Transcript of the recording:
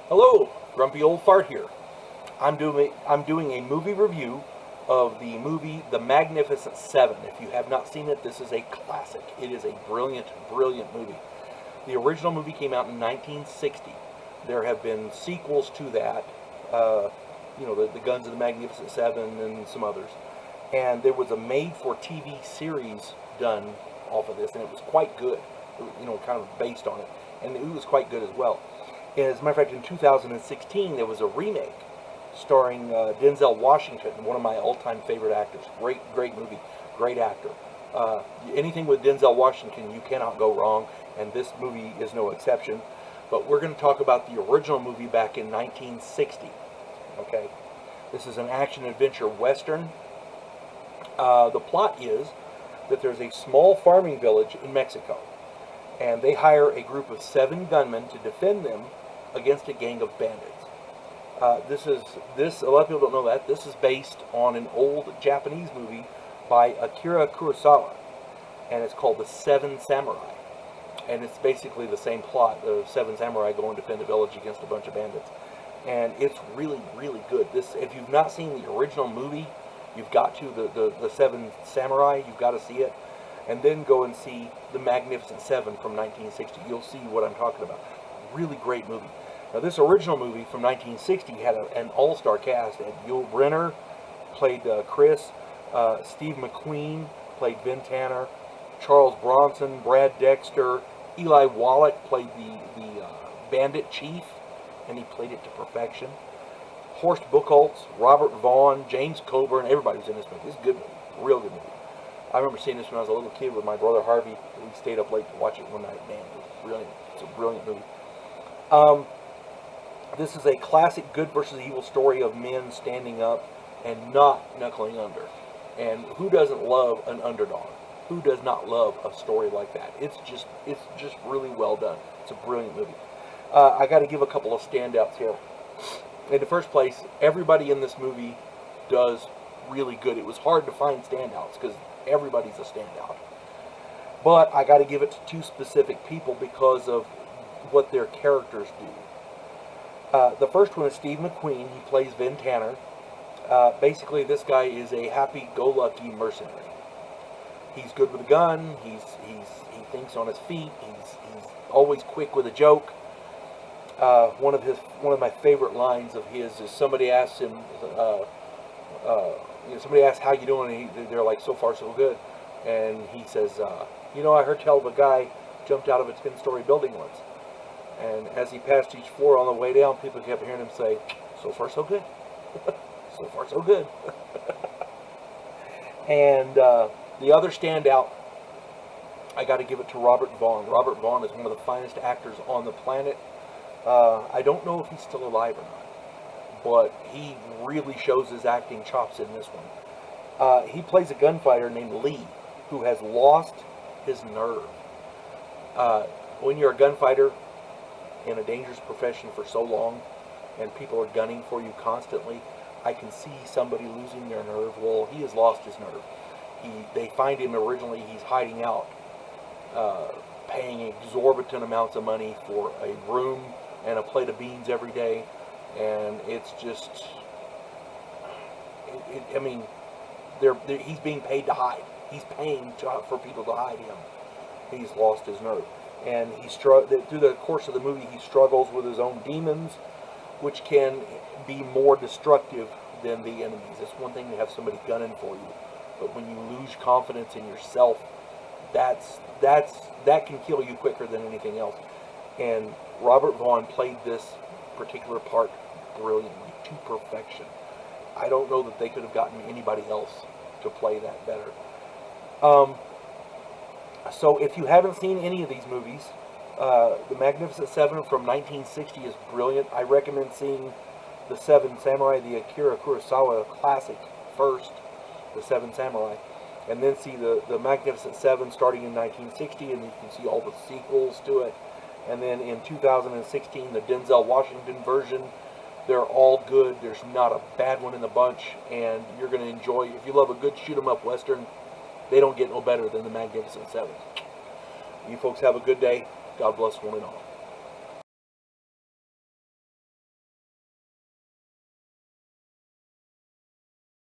Hello, Grumpy Old Fart here. I'm doing a movie review of the movie The Magnificent Seven. If you have not seen it, this is a classic. It is a brilliant, brilliant movie. The original movie came out in 1960. There have been sequels to that. The Guns of the Magnificent Seven and some others. And there was a made-for-TV series done off of this, and it was quite good. Kind of based on it, and it was quite good as well. As a matter of fact, in 2016, there was a remake starring Denzel Washington, one of my all-time favorite actors. Great, great movie, great actor. Anything with Denzel Washington, you cannot go wrong, and this movie is no exception. But we're going to talk about the original movie back in 1960. Okay, this is an action-adventure western. The plot is that there's a small farming village in Mexico, and they hire a group of 7 gunmen to defend them against a gang of bandits. A lot of people don't know that. This is based on an old Japanese movie by Akira Kurosawa, and it's called The Seven Samurai. And it's basically the same plot of 7 samurai going to defend a village against a bunch of bandits. And it's really, really good. If you've not seen the original movie, you've got to, the 7 Samurai, you've got to see it. And then go and see The Magnificent Seven from 1960. You'll see what I'm talking about. Really great movie. Now, this original movie from 1960 had an all-star cast. And Yul Brynner played Chris. Steve McQueen played Vin Tanner. Charles Bronson, Brad Dexter. Eli Wallach played the bandit chief, and he played it to perfection. Horst Buchholz, Robert Vaughn, James Coburn, everybody was in this movie. It's a good movie. Real good movie. I remember seeing this when I was a little kid with my brother Harvey. We stayed up late to watch it one night. Man, it was brilliant. It's a brilliant movie. This is a classic good versus evil story of men standing up and not knuckling under. And who doesn't love an underdog? Who does not love a story like that? It's just really well done. It's a brilliant movie. I got to give a couple of standouts here. In the first place, everybody in this movie does really good. It was hard to find standouts because everybody's a standout. But I got to give it to 2 specific people because of what their characters do. The first one is Steve McQueen. He plays Vin Tanner. Basically, this guy is a happy-go-lucky mercenary. He's good with a gun. He thinks on his feet. He's always quick with a joke. One of my favorite lines of his is somebody asks him. Somebody asks how you doing, and they're like, so far so good, and he says, I heard tell of a guy jumped out of a 10-story building once, and as he passed each floor on the way down, people kept hearing him say, so far so good, so far so good. And the other standout, I got to give it to Robert Vaughn. Robert Vaughn is one of the finest actors on the planet. I don't know if he's still alive or not, but he really shows his acting chops in this one. He plays a gunfighter named Lee, who has lost his nerve. When you're a gunfighter in a dangerous profession for so long, and people are gunning for you constantly, I can see somebody losing their nerve. Well, he has lost his nerve. They find him originally, he's hiding out, paying exorbitant amounts of money for a room and a plate of beans every day. And it's just, he's being paid to hide. He's paying for people to hide him. He's lost his nerve. And through the course of the movie, he struggles with his own demons, which can be more destructive than the enemies. It's one thing to have somebody gunning for you, but when you lose confidence in yourself, that can kill you quicker than anything else. And Robert Vaughn played this particular part brilliantly, to perfection. I don't know that they could have gotten anybody else to play that better. So if you haven't seen any of these movies, The Magnificent Seven from 1960 is brilliant. I recommend seeing The 7 Samurai, the Akira Kurosawa classic first, The 7 Samurai, and then see the Magnificent Seven starting in 1960, and you can see all the sequels to it. And then in 2016, the Denzel Washington version. They're all good. There's not a bad one in the bunch, and you're going to enjoy. If you love a good shoot-'em-up western, they don't get no better than The Magnificent Seven. You folks have a good day. God bless one and all.